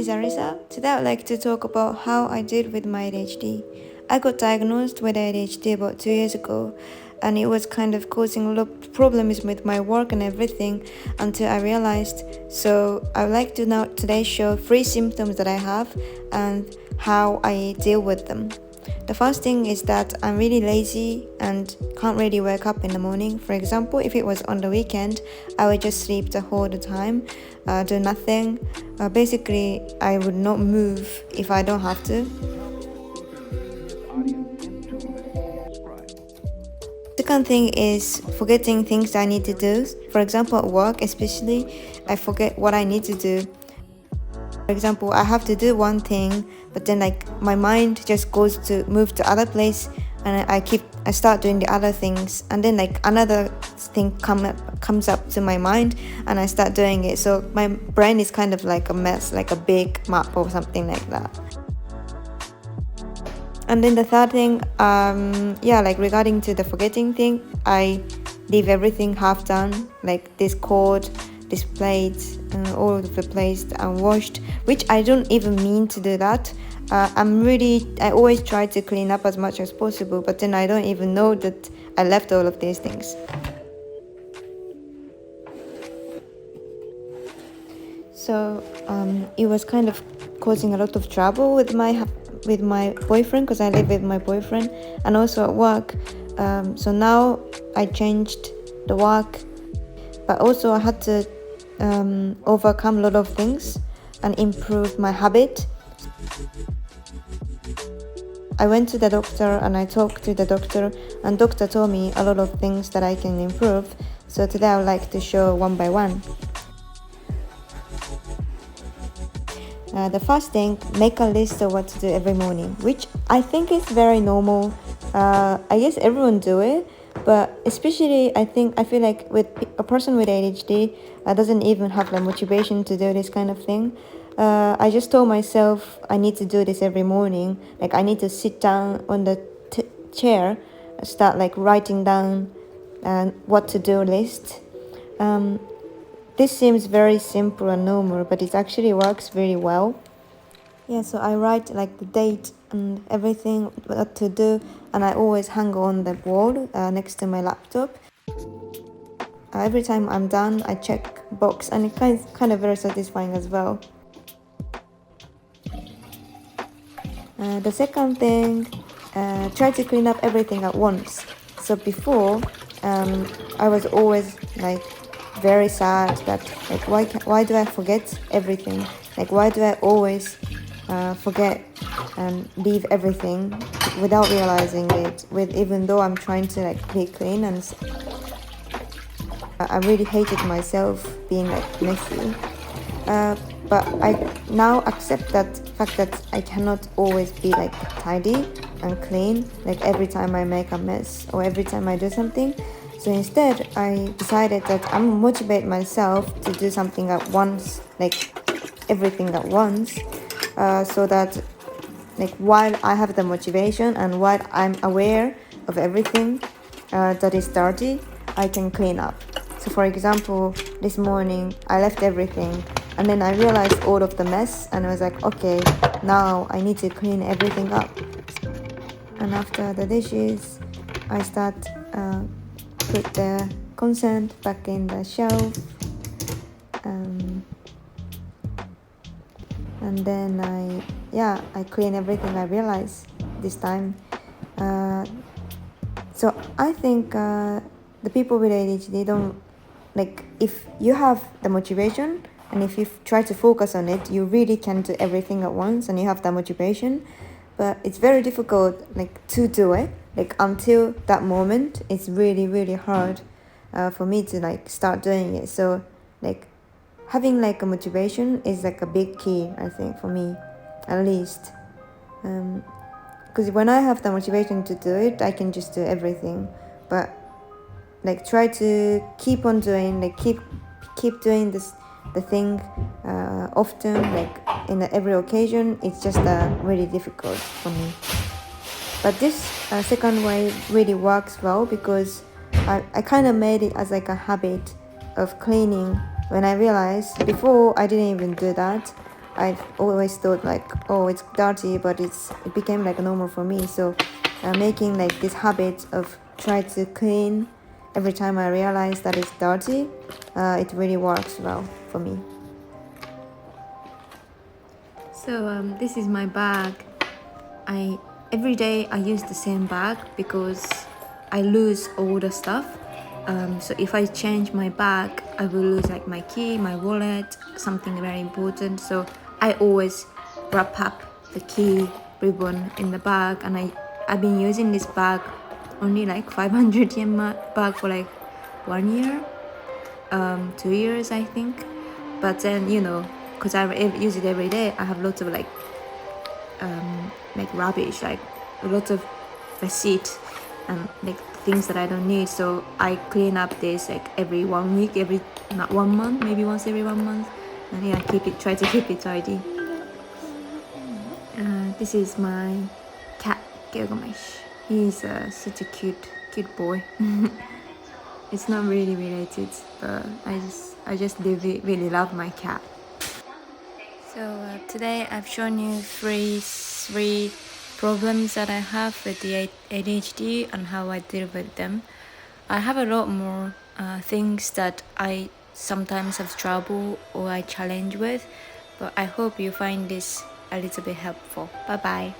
is Arisa. Today I'd like to talk about how I did with my ADHD. I got diagnosed with ADHD about 2 years ago, and it was kind of causing a lot of problems with my work and everything until I realized. So I would like to now today show 3 symptoms that I have and how I deal with them. The first thing is that I'm really lazy and can't really wake up in the morning. For example, if it was on the weekend, I would just sleep the whole time, do nothing. Basically, I would not move if I don't have to. Second thing is forgetting things I need to do. For example, at work especially, I forget what I need to do. For example, I have to do one thing, but then my mind just goes to move to other place, and I start doing the other things, and then another thing comes up to my mind, and I start doing it. So my brain is kind of like a mess, like a big map or something like that. And then the third thing, regarding to the forgetting thing, I leave everything half done, like this cord, this plate, all of the plates unwashed, which I don't even mean to do that. I always try to clean up as much as possible, but then I don't even know that I left all of these things. So it was kind of causing a lot of trouble with my boyfriend, because I live with my boyfriend, and also at work. So now I changed the work, but also I had to overcome a lot of things and improve my habit. I went to the doctor and I talked to the doctor, and doctor told me a lot of things that I can improve. So today I would like to show one by one. The first thing, make a list of what to do every morning, which I think is very normal. I guess everyone do it, but especially I feel like with a person with ADHD doesn't even have the motivation to do this kind of thing. I just told myself I need to do this every morning. I need to sit down on the chair, start writing down what to do list. This seems very simple and normal, but it actually works really well. Yeah, so I write the date and everything, what to do, and I always hang on the wall next to my laptop. Every time I'm done, I check box, and it's kind of very satisfying as well. The second thing, try to clean up everything at once. So before, I was always very sad that why do I forget everything? Why do I always forget and leave everything without realizing it? Even though I'm trying to be clean, and I really hated myself being messy. But I now accept that fact that I cannot always be tidy and clean every time I make a mess or every time I do something. So instead, I decided that I'm motivate myself to do something at once, everything at once, so that while I have the motivation and while I'm aware of everything that is dirty, I can clean up. So for example, this morning I left everything, and then I realized all of the mess, and I was okay, now I need to clean everything up. And after the dishes, I start put the content back in the shelf, and then I clean everything I realize this time. So I think the people with ADHD don't if you have the motivation and if you try to focus on it, you really can do everything at once, and you have the motivation. But it's very difficult to do it. Until that moment, it's really, really hard for me to start doing it. So having a motivation is a big key, I think, for me, at least. Because when I have the motivation to do it, I can just do everything. But try to keep on doing, keep doing the thing often, in every occasion. It's just really difficult for me. But this second way really works well, because I kind of made it as a habit of cleaning. When I realized before I didn't even do that, I've always thought like, oh, it's dirty, but it became like normal for me. So making like this habit of try to clean every time I realize that it's dirty, it really works well for me. So this is my bag. Every day I use the same bag because I lose all the stuff. So if I change my bag, I will lose like my key, my wallet, something very important. So I always wrap up the key ribbon in the bag, and I've been using this bag, only like 500 yen bag, for like 1 year, 2 years I think. But then because I use it every day, I have lots of like rubbish, like a lot of receipt and like things that I don't need. So I clean up this like every 1 week, not 1 month, maybe once every 1 month, and try to keep it tidy. This is my cat, Gilgamesh. He's such a cute boy. It's not really related, but I just really love my cat. So today I've shown you three problems that I have with the ADHD and how I deal with them. I have a lot more things that I sometimes have trouble or I challenge with, but I hope you find this a little bit helpful. Bye bye.